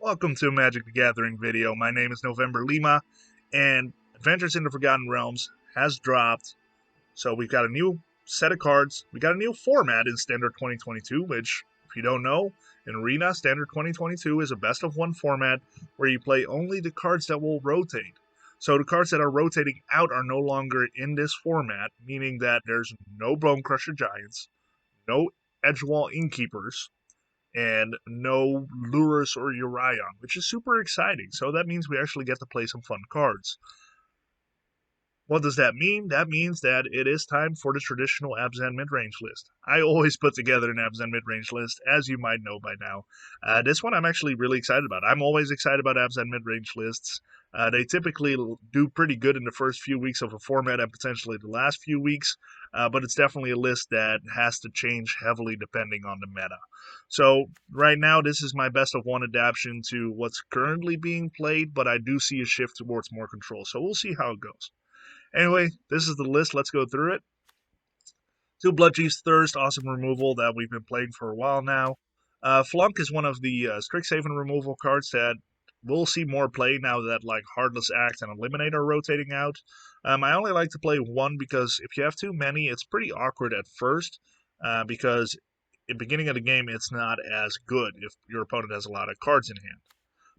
Welcome to a Magic the Gathering video. My name is November Lima, and Adventures in the Forgotten Realms has dropped. So we've got a new set of cards. We got a new format in Standard 2022, which, if you don't know, in Arena, Standard 2022 is a best-of-one format where you play only the cards that will rotate. So the cards that are rotating out are no longer in this format, meaning that there's no Bonecrusher Giants, no Edgewall Innkeepers, and no Lurus or Urion, which is super exciting. So that means we actually get to play some fun cards. What does that mean? That means that it is time for the traditional Abzan Midrange list. I always put together an Abzan Midrange list, as you might know by now. This one I'm actually really excited about. I'm always excited about Abzan Midrange lists. They typically do pretty good in the first few weeks of a format and potentially the last few weeks, but it's definitely a list that has to change heavily depending on the meta. So right now, this is my best of one adaptation to what's currently being played, but I do see a shift towards more control, so we'll see how it goes. Anyway, this is the list. Let's go through it. 2 Bloodchief's Thirst, awesome removal that we've been playing for a while now. Flunk is one of the Strixhaven removal cards that we'll see more play now that like Heartless Act and Eliminate are rotating out. I only like to play one because if you have too many, it's pretty awkward at first because at the beginning of the game, it's not as good if your opponent has a lot of cards in hand.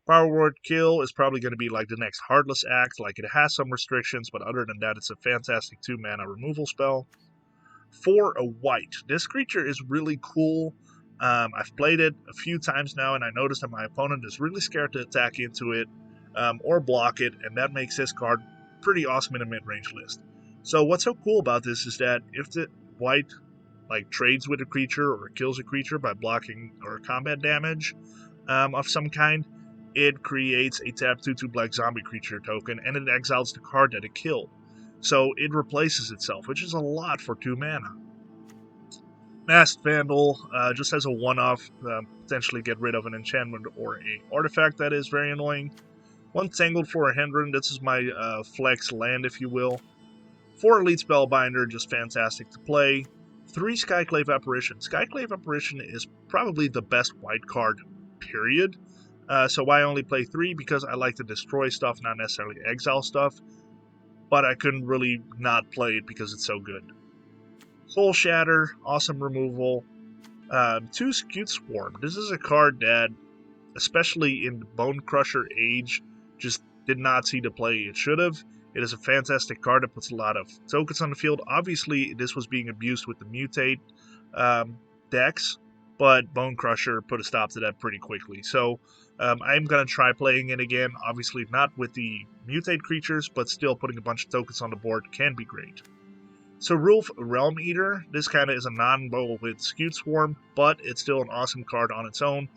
Power Word Kill is probably going to be like the next Heartless Act. Like, it has some restrictions, but other than that, it's a fantastic 2-mana removal spell. For a Wight, this creature is really cool. I've played it a few times now, and I noticed that my opponent is really scared to attack into it or block it, and that makes this card pretty awesome in a mid-range list. So what's so cool about this is that if the Wight like trades with a creature or kills a creature by blocking or combat damage of some kind, it creates a tap 2/2 black zombie creature token, and it exiles the card that it killed. So it replaces itself, which is a lot for 2 mana. Masked Vandal just has a one-off, potentially get rid of an enchantment or a artifact that is very annoying. 1 Tangled Florahedron, this is my flex land, if you will. 4 Elite Spellbinder, just fantastic to play. 3 Skyclave Apparition. Skyclave Apparition is probably the best white card, period. So why only play 3? Because I like to destroy stuff, not necessarily exile stuff. But I couldn't really not play it because it's so good. Soul Shatter, awesome removal. 2 Scute Swarm. This is a card that, especially in the Bonecrusher age, just did not see the play it should have. It is a fantastic card that puts a lot of tokens on the field. Obviously, this was being abused with the Mutate decks, but Bonecrusher put a stop to that pretty quickly. So I'm going to try playing it again. Obviously not with the Mutate creatures, but still putting a bunch of tokens on the board can be great. Sarulf, Realm Eater. This kind of is a non-bowl with Scute Swarm, but it's still an awesome card on its own.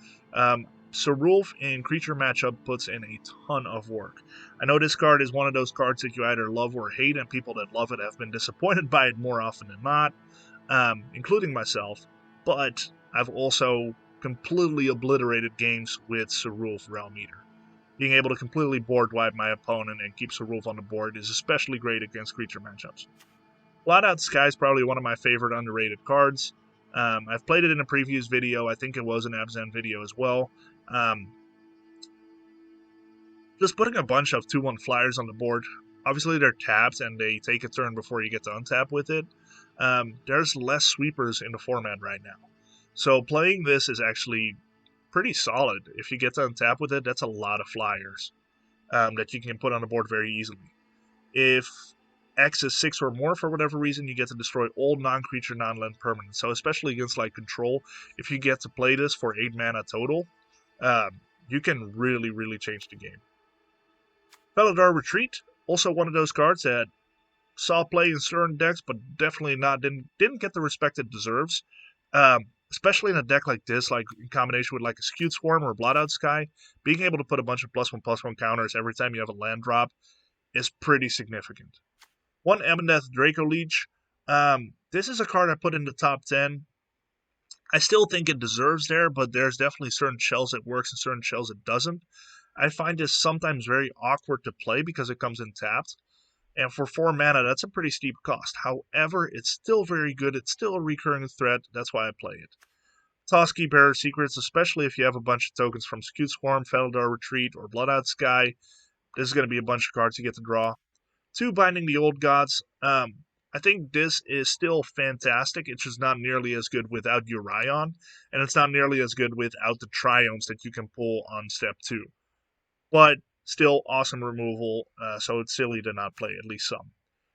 Sarulf in creature matchup puts in a ton of work. I know this card is one of those cards that you either love or hate, and people that love it have been disappointed by it more often than not, including myself. But I've also completely obliterated games with Sarulf Realm Eater. Being able to completely board wipe my opponent and keep Sarulf on the board is especially great against creature matchups. Blot Out the Sky is probably one of my favorite underrated cards. I've played it in a previous video. I think it was an Abzan video as well. Just putting a bunch of 2/1 flyers on the board. Obviously, they're tapped and they take a turn before you get to untap with it. There's less sweepers in the format right now. So playing this is actually pretty solid. If you get to untap with it, that's a lot of flyers that you can put on the board very easily. If X is 6 or more for whatever reason, you get to destroy all non-creature, non-land permanents. So especially against like Control, if you get to play this for 8 mana total, you can really, really change the game. Felidar Retreat, also one of those cards that saw play in certain decks, but definitely didn't get the respect it deserves. Especially in a deck like this, like in combination with like a Scute Swarm or a Blot Out Sky, being able to put a bunch of +1/+1 counters every time you have a land drop is pretty significant. 1 Ebondeath Dracolich. This is a card I put in the top 10. I still think it deserves there, but there's definitely certain shells it works and certain shells it doesn't. I find this sometimes very awkward to play because it comes in tapped. And for 4 mana, that's a pretty steep cost. However, it's still very good. It's still a recurring threat. That's why I play it. Toski Bearer Secrets, especially if you have a bunch of tokens from Scute Swarm, Felidar Retreat, or Blot Out the Sky. This is going to be a bunch of cards you get to draw. 2, Binding the Old Gods. I think this is still fantastic. It's just not nearly as good without Urion, and it's not nearly as good without the Triomes that you can pull on step 2. But still awesome removal, so it's silly to not play at least some.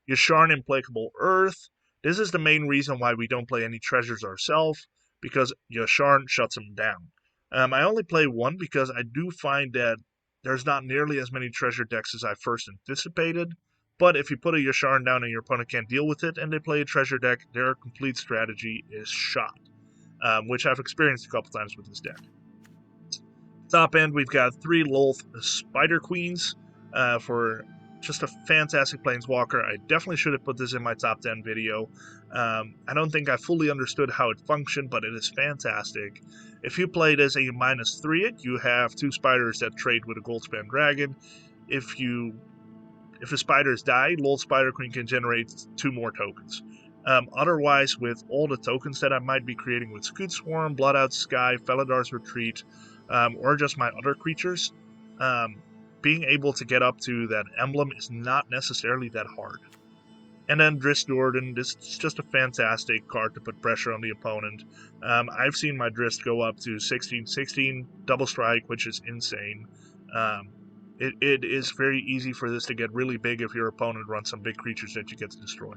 Yasharn Implacable Earth. This is the main reason why we don't play any treasures ourselves, because Yasharn shuts them down. I only play 1 because I do find that there's not nearly as many treasure decks as I first anticipated, but if you put a Yasharn down and your opponent can't deal with it and they play a treasure deck, their complete strategy is shot, which I've experienced a couple times with this deck. Top end, we've got 3 Lolth Spider Queens for just a fantastic Planeswalker. I definitely should have put this in my top 10 video. I don't think I fully understood how it functioned, but it is fantastic. If you played as a -3, you have 2 spiders that trade with a Goldspan Dragon. If the spiders die, Lolth Spider Queen can generate 2 more tokens. Otherwise, with all the tokens that I might be creating with Scute Swarm, Blot Out the Sky, Felidar's Retreat, or just my other creatures, being able to get up to that emblem is not necessarily that hard. And then Drizzt Do'Urden, this is just a fantastic card to put pressure on the opponent. I've seen my Drizzt go up to 16/16 double strike, which is insane. It is very easy for this to get really big if your opponent runs some big creatures that you get to destroy.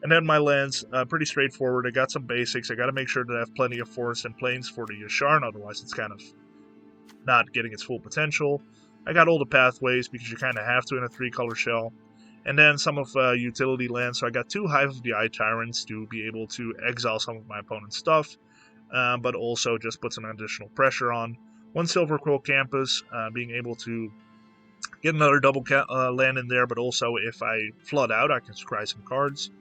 And then my lands, pretty straightforward. I got some basics. I got to make sure that I have plenty of forests and plains for the Yasharn, otherwise it's kind of not getting its full potential. I got all the pathways because you kind of have to in a 3-color shell. And then some of utility lands. So I got 2 Hive of the Eye Tyrants to be able to exile some of my opponent's stuff, but also just put some additional pressure on. 1 Silver Quill Campus, being able to get another double land in there, but also if I flood out, I can scry some cards.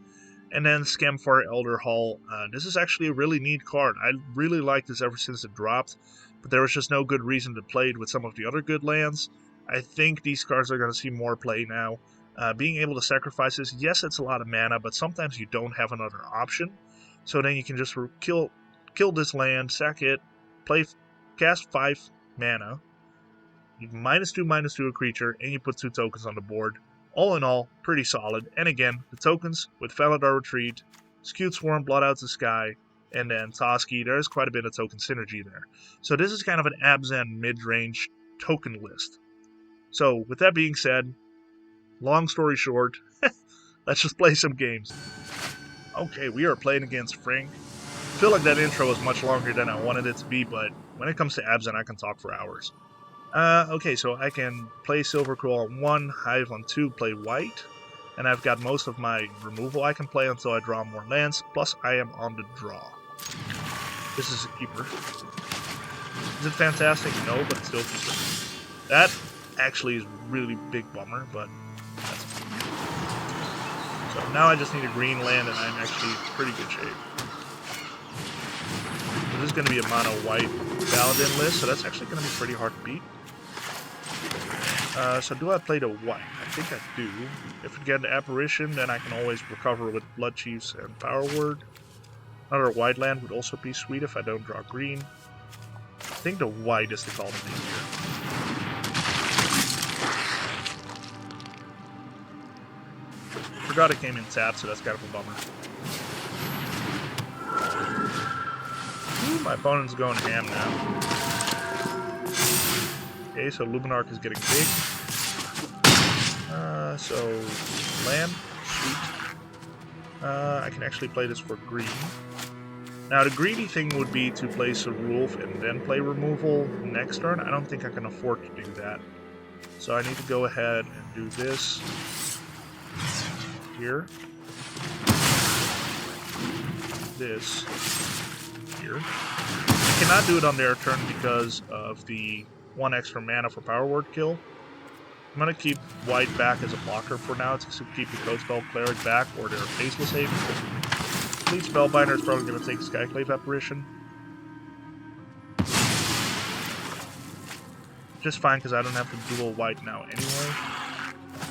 And then Scamfar Elder Hall. This is actually a really neat card. I really liked this ever since it dropped, but there was just no good reason to play it with some of the other good lands. I think these cards are going to see more play now. Being able to sacrifice this, yes, it's a lot of mana, but sometimes you don't have another option. So then you can just kill this land, sack it, cast 5 mana, you -2/-2 a creature, and you put 2 tokens on the board. All in all, pretty solid. And again, the tokens with Felidar Retreat, Scute Swarm, Blot Out the Sky, and then Toski, there's quite a bit of token synergy there. So this is kind of an Abzan Midrange token list. So with that being said, long story short, let's just play some games. Okay, we are playing against Frank. I feel like that intro was much longer than I wanted it to be, but when it comes to Abzan, I can talk for hours. Okay, so I can play Silver Quill on 1, Hive on 2, play Wight, and I've got most of my removal I can play until I draw more lands, plus I am on the draw. This is a keeper. Is it fantastic? No, but it's still a keeper. That actually is a really big bummer, but that's okay. So now I just need a green land, and I'm actually in pretty good shape. This is going to be a mono white Paladin list, so that's actually going to be pretty hard to beat. So do I play the white? I think I do. If we get an Apparition, then I can always recover with Bloodchiefs and Power Word. Another white land would also be sweet if I don't draw green. I think the white is the call to be here. Forgot it came in tapped, so that's kind of a bummer. Ooh, my opponent's going ham now. Okay, so Luminarch is getting big. So land, sweet. I can actually play this for green. Now the greedy thing would be to play Sarulf and then play removal next turn. I don't think I can afford to do that. So I need to go ahead and do this here. This here. I cannot do it on their turn because of the 1 extra mana for Power Word kill. I'm going to keep Wight back as a blocker for now to keep the Code Spell Cleric back or their Faceless Haven. Elite Spellbinder is probably going to take Skyclave Apparition. Just fine because I don't have to dual Wight now anyway.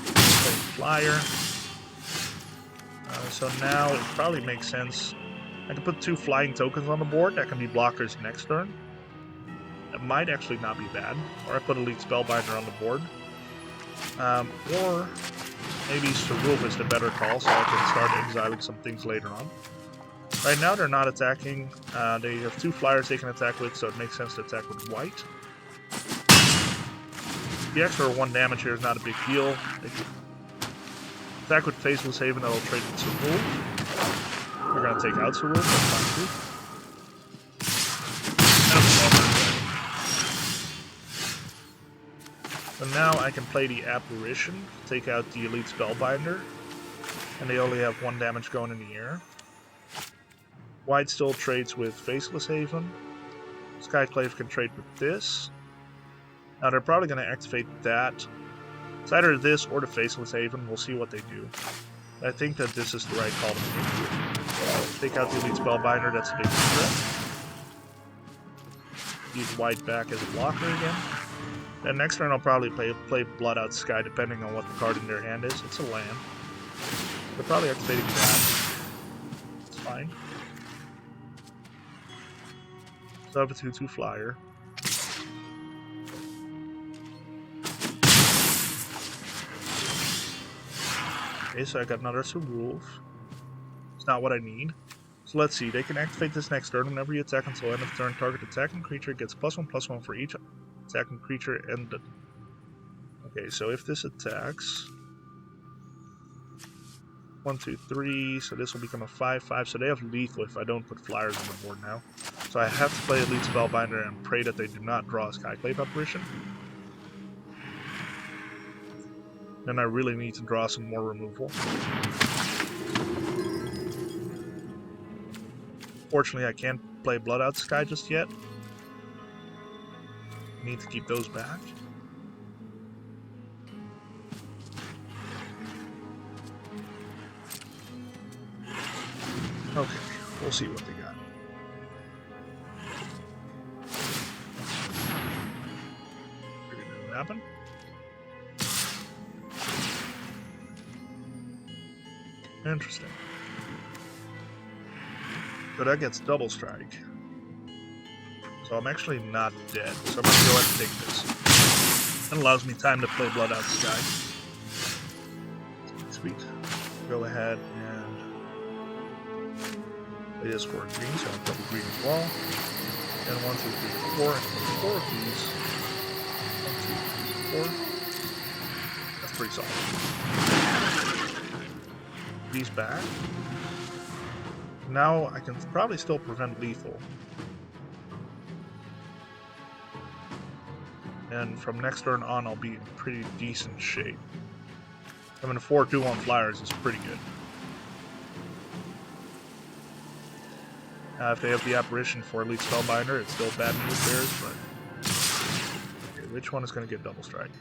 Play Flyer. So now it probably makes sense I can put 2 flying tokens on the board that can be blockers next turn. That might actually not be bad. Or I put Elite Spellbinder on the board. Or maybe Sarulf is the better call, so I can start exiling some things later on. Right now they're not attacking. They have 2 flyers they can attack with, so it makes sense to attack with Wight. The extra 1 damage here is not a big deal. They can attack with Faceless Haven, that'll trade with Sarulf. We're going to take out Sarulf, that's fine too. So now I can play the Apparition, take out the Elite Spellbinder, and they only have 1 damage going in the air. Wight still trades with Faceless Haven. Skyclave can trade with this. Now they're probably going to activate that. It's either this or the Faceless Haven. We'll see what they do. I think that this is the right call to make. Take out the Elite Spellbinder, that's a big threat. Use Wight back as a blocker again. Then next turn I'll probably play Blot Out the Sky, depending on what the card in their hand is. It's a land. They're probably activating that. It's fine. So I have a 2/2 flyer. Okay, so I got another Sarulf. It's not what I need. So let's see, they can activate this next turn. Whenever you attack until end of turn, target attacking creature gets +1/+1 for each attacking creature ended. Okay, so if this attacks... 1, 2, 3, so this will become a 5/5, so they have lethal if I don't put flyers on the board now. So I have to play Elite Spellbinder and pray that they do not draw a Skyclave Apparition. Then I really need to draw some more removal. Fortunately, I can't play Blot Out the Sky just yet. Need to keep those back. Okay, we'll see what they got. Figured it would happen. Interesting. So that gets double strike. So I'm actually not dead. So I'm going to go ahead and take this. That allows me time to play Blot Out the Sky. Sweet. Go ahead and play this for a green, so I'll double green as well. And 1, 2, 3, 4, and 4 of these. 1, 2, 3, 4. That's pretty solid. These back. Now I can probably still prevent lethal. And from next turn on, I'll be in pretty decent shape. Having a 4/2 on flyers is pretty good. If they have the Apparition for Elite Spellbinder, it's still bad news theirs, but... Okay, which one is going to get double strike?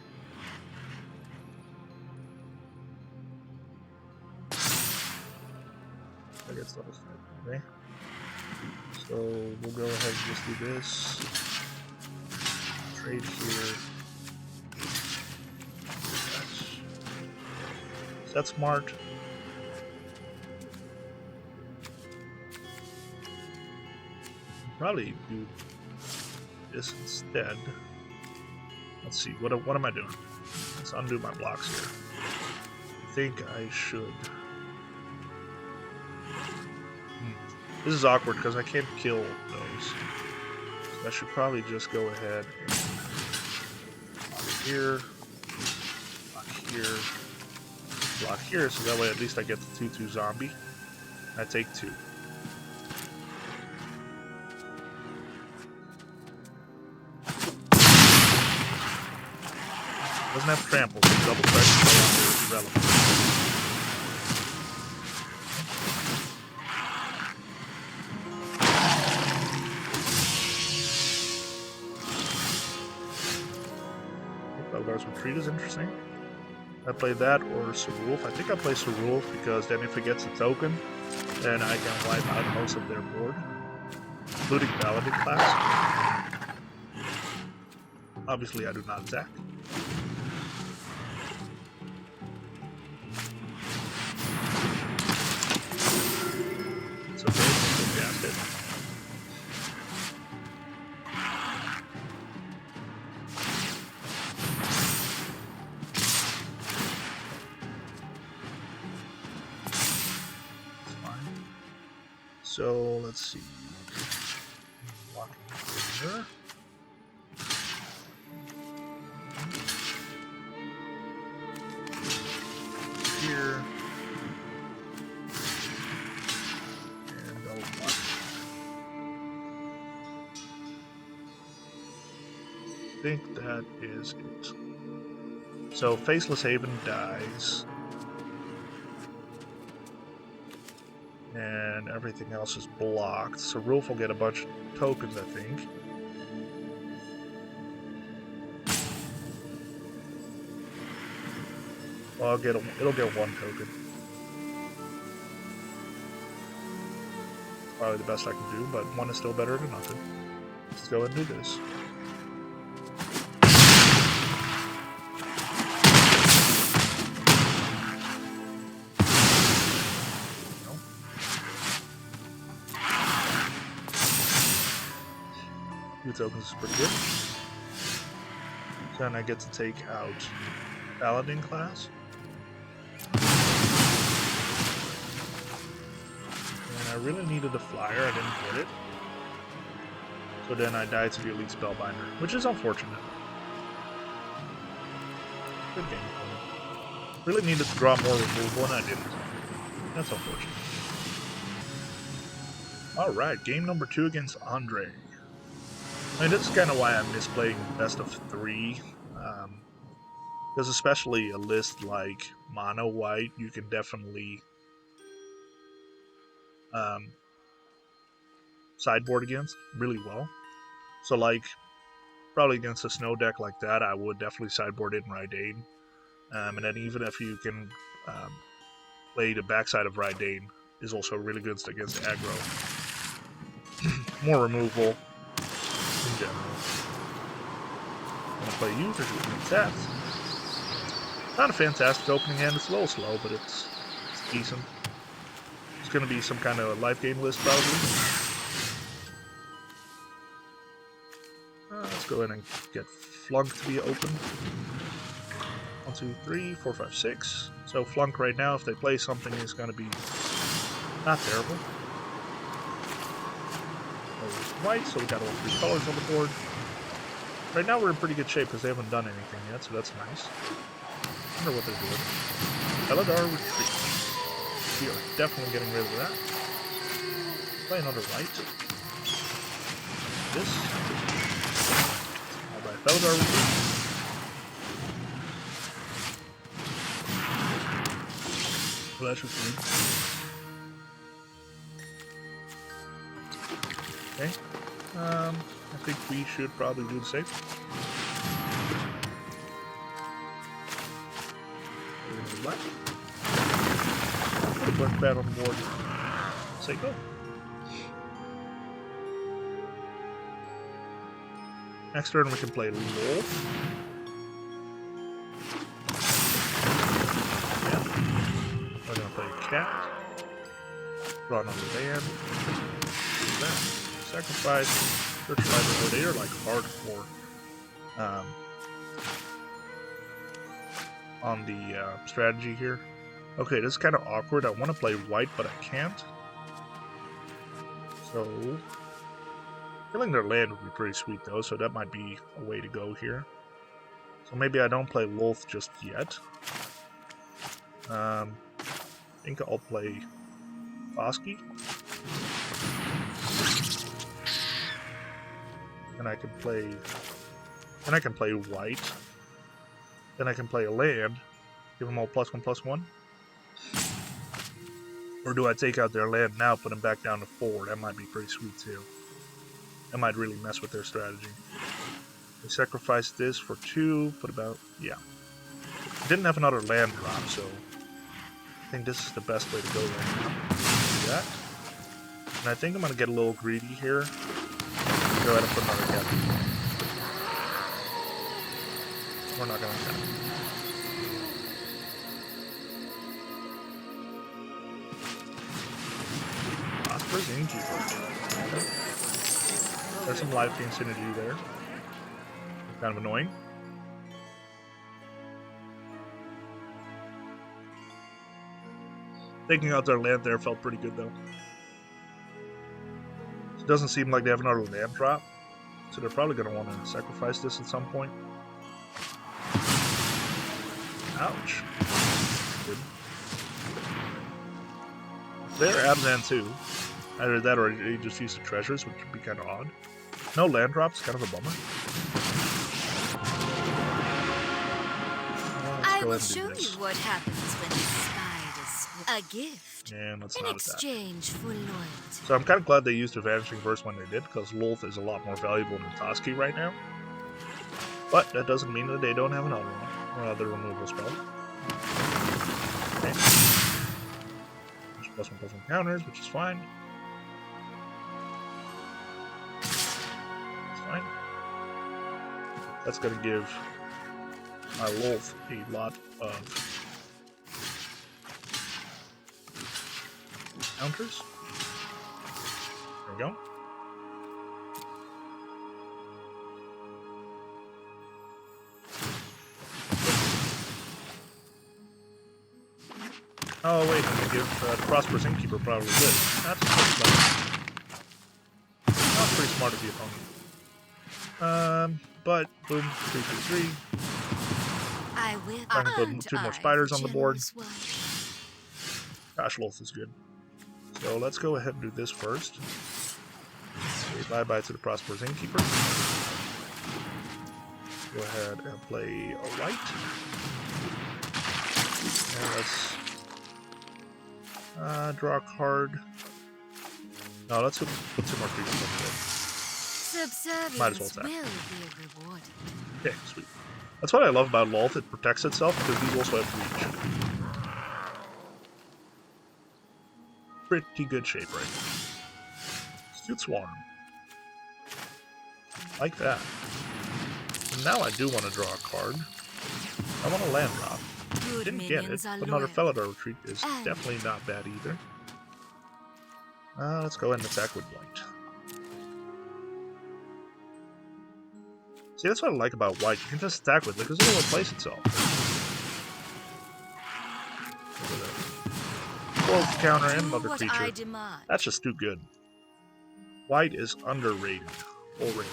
That gets double strike, okay. So, we'll go ahead and just do this. Trade here. That's smart. Probably do this instead. Let's see, what am I doing? Let's undo my blocks here. I think I should. This is awkward because I can't kill those. So I should probably just go ahead and block here, block here, so that way at least I get the 2/2 zombie. I take 2. Doesn't have trample, so double strike is irrelevant. Felidar Retreat is interesting. I play that or Sarulf. I think I play Sarulf because then if it gets a token, then I can wipe out most of their board, including Paladin class. Obviously, I do not attack. It's okay. So let's see. Walking here. Here. And I'll block. I think that is it. So Faceless Haven dies. And everything else is blocked. Sarulf will get a bunch of tokens, I think. Well, it'll get one token. Probably the best I can do, but one is still better than nothing. Let's go and do this. Two tokens is pretty good. So then I get to take out Paladin class. And I really needed a flyer, I didn't get it. So then I died to the Elite Spellbinder, which is unfortunate. Good game for me. Really needed to draw more removal and I didn't. That's unfortunate. Alright, game number 2 against Andre. I mean, this is kind of why I miss playing best of 3. Because especially a list like Mono White, you can definitely sideboard against really well. So like, probably against a snow deck like that, I would definitely sideboard in Rydane. And then even if you can play the backside of Rydane, is also really good against aggro. More removal in general. I'm going to play you for 2 taps. Not a fantastic opening hand, it's a little slow, but it's decent. It's going to be some kind of life gain list, probably. Let's go ahead and get Flunk to be open. 1, 2, 3, 4, 5, 6. So Flunk right now, if they play something, is going to be not terrible. White, so we got all 3 colors on the board. Right now we're in pretty good shape because they haven't done anything yet, so that's nice. I wonder what they're doing. Felidar Retreat. We are definitely getting rid of that. Play another Wight. This. I'll buy Felidar Retreat. Well, that should be. Okay. I think we should probably do the same. We're going to do black. Put a Blot Out on the board. Say go. Next turn we can play Lolth. Yeah. We're going to play Cat. Draw another land. Do that. Sacrifice, search library. They are like hardcore on the strategy here. Okay, this is kind of awkward. I want to play White, but I can't. So, killing their land would be pretty sweet though, so that might be a way to go here. So maybe I don't play Lolth just yet. I think I'll play Toski. And I can play White. Then I can play a land. Give them all +1/+1. Or do I take out their land now, put them back down to 4? That might be pretty sweet too. That might really mess with their strategy. They sacrifice this for 2, put about, yeah. Didn't have another land drop, so I think this is the best way to go right now. Do that. And I think I'm going to get a little greedy here. Go ahead and put another cat. We're not going to cat. Prosperous Innkeeper. Okay. There's some life gain synergy there. Kind of annoying. Taking out their land there felt pretty good though. Doesn't seem like they have another land drop, so they're probably going to want to sacrifice this at some point. Ouch. Good. They're Abzan too. Either that or they just use the treasures, which would be kind of odd. No land drops, kind of a bummer. I will show you what happens when the sky is a gift and let's in not exchange for loyalty. So I'm kind of glad they used the Vanishing Verse when they did, because Lolth is a lot more valuable than Toski right now. But that doesn't mean that they don't have another one, or other removal spell. Okay. There's +1/+1 counters, which is fine. It's fine. That's going to give my Lolth a lot of counters. There we go. Oh wait, I'm gonna give Prosperous Innkeeper probably good. That's pretty smart. Not pretty smart of the opponent. But boom, 3/3. I will. Trying to put 2 more spiders on the board. Gosh, Lolth is good. So let's go ahead and do this first. Say bye-bye to the Prosperous Innkeeper. Go ahead and play a Wight. And let's draw a card. No, let's put 2 more creatures on the board. Might as well attack. Okay, sweet. That's what I love about Lolth. It protects itself because these also have reach. Pretty good shape right now. Scute Swarm. Like that. And now I do want to draw a card. I want a land drop. Didn't get it, but another Felidar Retreat is definitely not bad either. Let's go ahead and attack with Wight. See, that's what I like about Wight. You can just attack with it because it'll replace itself. Counter and another creature. That's just too good. Wight is underrated. Already.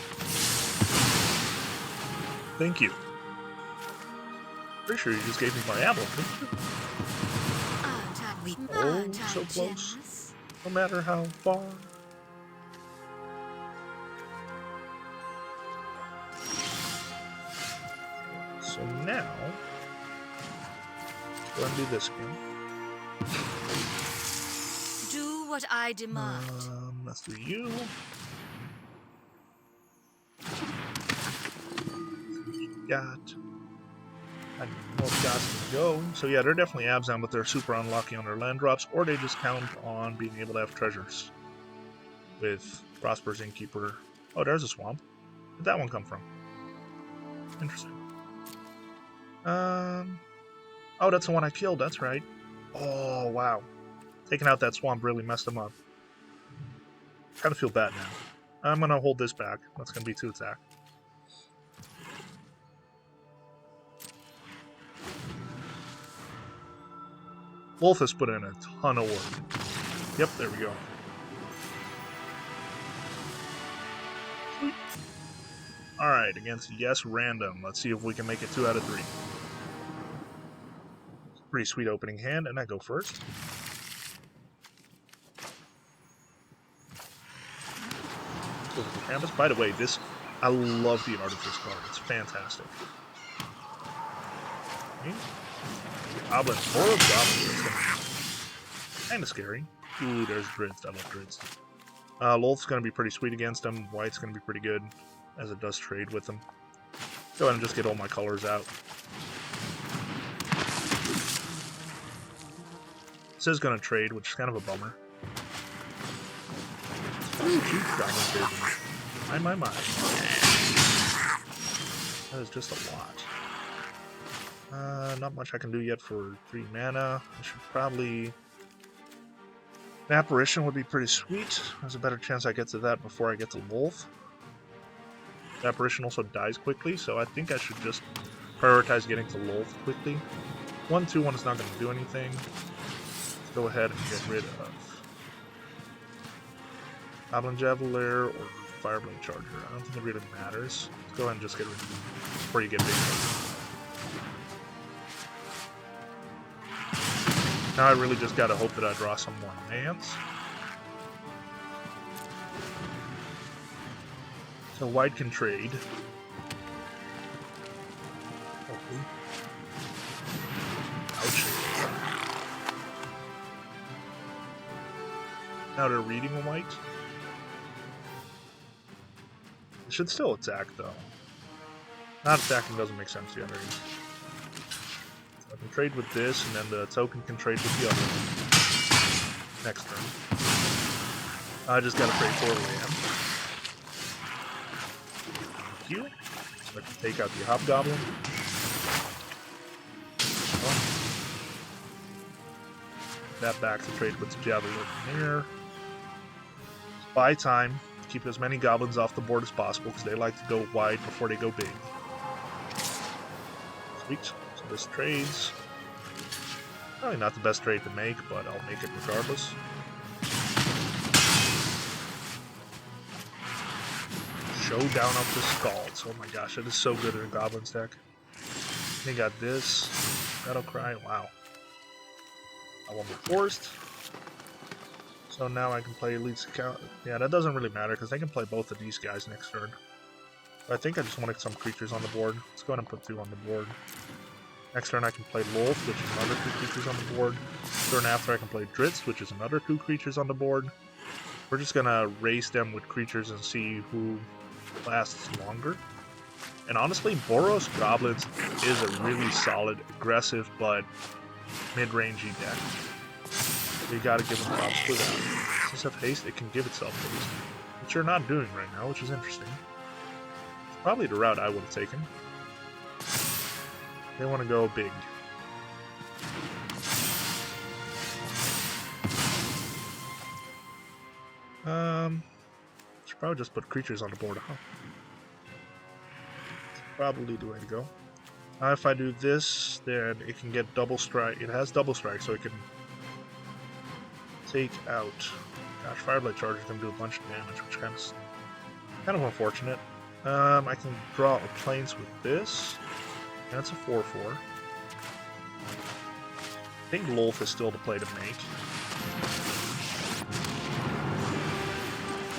Thank you. Pretty sure you just gave me my apple, didn't you? Oh, so close. No matter how far. So now, let's go and do this again. Do what I demand. Let's do you. Got. I need more dots to go. So yeah, they're definitely Abzan, but they're super unlucky on their land drops, or they just count on being able to have treasures. With Prosperous Innkeeper. Oh, there's a swamp. Where'd that one come from? Interesting. Oh, that's the one I killed, that's right. Oh, wow. Taking out that swamp really messed him up. Kind of feel bad now. I'm going to hold this back. That's going to be 2 attack. Lolth has put in a ton of work. Yep, there we go. Sweet. Alright, against Yes Random. Let's see if we can make it 2 out of 3. Pretty sweet opening hand, and I go first. Canvas. By the way, I love the art of this card. It's fantastic. Okay. Goblin, more of goblins. Kind of scary. Ooh, there's Drizzt. I love Drizzt. Lolth's going to be pretty sweet against him. Wight's going to be pretty good, as it does trade with him. Go ahead and just get all my colors out. This is going to trade, which is kind of a bummer. Ooh, huge goblin vision. My. That is just a lot. Not much I can do yet for 3 mana. I should probably... An Apparition would be pretty sweet. There's a better chance I get to that before I get to Lolth. The Apparition also dies quickly, so I think I should just prioritize getting to Lolth quickly. 1/2/1 is not going to do anything. Let's go ahead and get rid of Goblin Javelier or Fireblade Charger. I don't think it really matters. Let's go ahead and just get rid of it before you get big. Now I really just gotta hope that I draw some more lands. So Wight can trade. Hopefully. Ouch. Now they're reading a Wight. It should still attack though. Not attacking doesn't make sense yet. So I can trade with this, and then the token can trade with the other one. Next turn. I just gotta trade 4 land. Thank you. So I can take out the Hobgoblin. That back to trade with the Javelier. Buy time. Keep as many goblins off the board as possible because they like to go wide before they go big. Sweet. So this trades. Probably not the best trade to make, but I'll make it regardless. Showdown of the Skulls. Oh my gosh, it is so good in a Goblins deck. They got this. Battle Cry. Wow. I want more Forest. So now I can play Elite Spellbinder. Yeah, that doesn't really matter because they can play both of these guys next turn. But I think I just wanted some creatures on the board. Let's go ahead and put 2 on the board. Next turn I can play Lolth, which is another 2 creatures on the board. Turn after I can play Drizzt, which is another 2 creatures on the board. We're just gonna race them with creatures and see who lasts longer. And honestly, Boros Goblins is a really solid, aggressive, but mid-rangey deck. You gotta give them props for that. Since it have haste, it can give itself haste. Which you're not doing right now, which is interesting. It's probably the route I would have taken. They want to go big. Should probably just put creatures on the board, huh? Probably the way to go. If I do this, then it can get double strike. It has double strike, so it can take out. Gosh, Fireblade Charger can do a bunch of damage, which kind of unfortunate. I can draw a Plains with this. That's a 4/4. I think Lolth is still the play to make.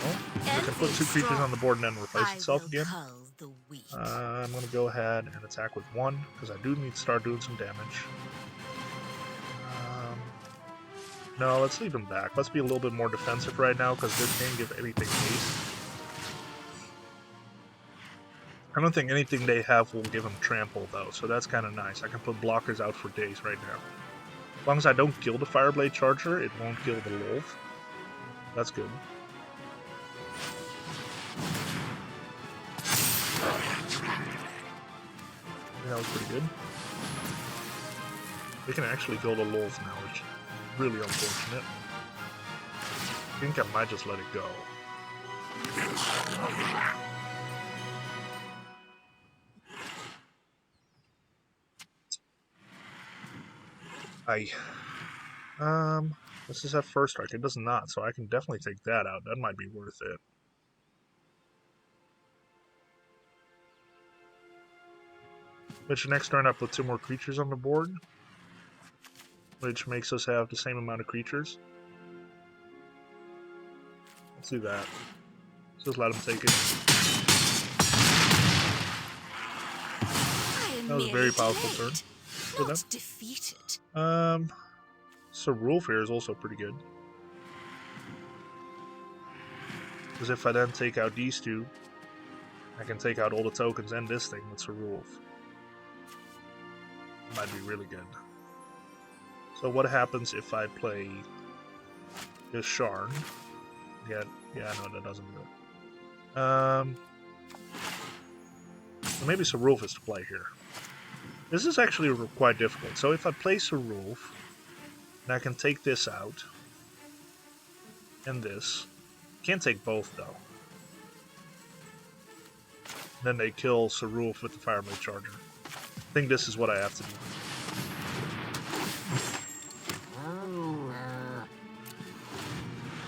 Oh, I can put 2 creatures on the board and then replace itself again. I'm going to go ahead and attack with 1, because I do need to start doing some damage. No, let's leave him back. Let's be a little bit more defensive right now, because this can't give anything haste. I don't think anything they have will give him trample, though, so that's kind of nice. I can put blockers out for days right now. As long as I don't kill the Fireblade Charger, it won't kill the Lolth. That's good. That was pretty good. We can actually kill the Lolth now, which is really unfortunate. I think I might just let it go. This is at first strike. It does not, so I can definitely take that out. That might be worth it. Which next turn I put 2 more creatures on the board, which makes us have the same amount of creatures. Let's do that. Let's just let him take it. That was a very powerful turn for them. Defeated. Sarulf here is also pretty good. Because if I then take out these 2, I can take out all the tokens and this thing with Sarulf. Might be really good. So what happens if I play Yasharn? Yeah, no, that doesn't do it. So maybe Sarulf is to play here. This is actually quite difficult. So if I play Sarulf, and I can take this out, and this. Can't take both, though. Then they kill Sarulf with the Fireblade Charger. I think this is what I have to do.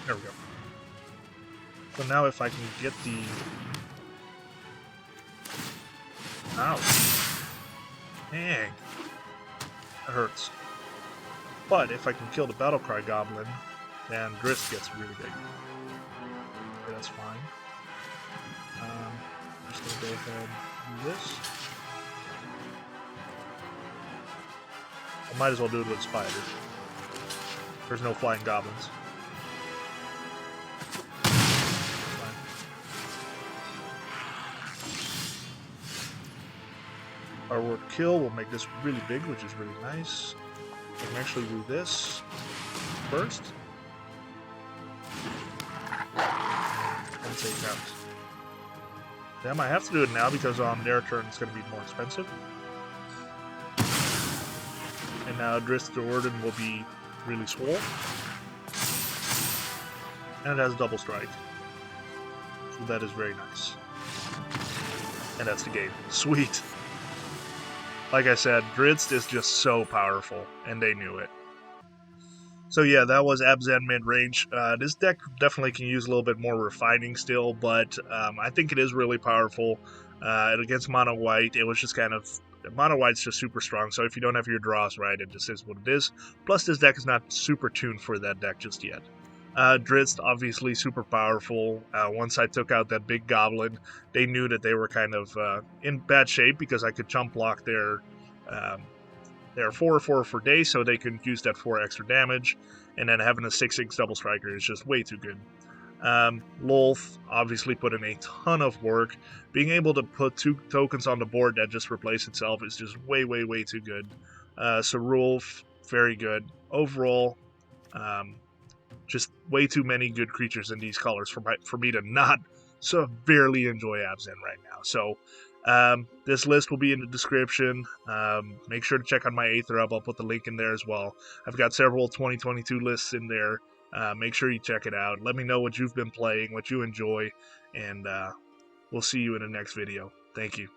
There we go. So now if I can get the... Ouch. Dang. That hurts. But if I can kill the Battlecry Goblin, then Drizzt gets really big. Okay, that's fine. I'm just gonna go ahead and do this. I might as well do it with spiders. There's no flying goblins. Our word kill will make this really big, which is really nice. I can actually do this first. And take out. Damn, I have to do it now because on their turn it's going to be more expensive. And now Drizzt Do'Urden will be really swole. And it has double strike. So that is very nice. And that's the game. Sweet. Like I said, Drizzt is just so powerful, and they knew it. So yeah, that was Abzan Midrange. This deck definitely can use a little bit more refining still, but I think it is really powerful. Against Mono White, it was just kind of... Mono White's just super strong, so if you don't have your draws right, it just is what it is. Plus, this deck is not super tuned for that deck just yet. Drizzt, obviously super powerful. Once I took out that big goblin, they knew that they were kind of in bad shape because I could chump block their 4/4 for days, so they could use that 4 extra damage. And then having a 6/6 double striker is just way too good. Lolth obviously put in a ton of work. Being able to put 2 tokens on the board that just replace itself is just way too good. Sarulf, very good. Overall, just way too many good creatures in these colors for me to not severely enjoy Abzan right now. So this list will be in the description. Make sure to check out my Aetherhub. I'll put the link in there as well. I've got several 2022 lists in there. Make sure you check it out. Let me know what you've been playing, what you enjoy, and we'll see you in the next video. Thank you.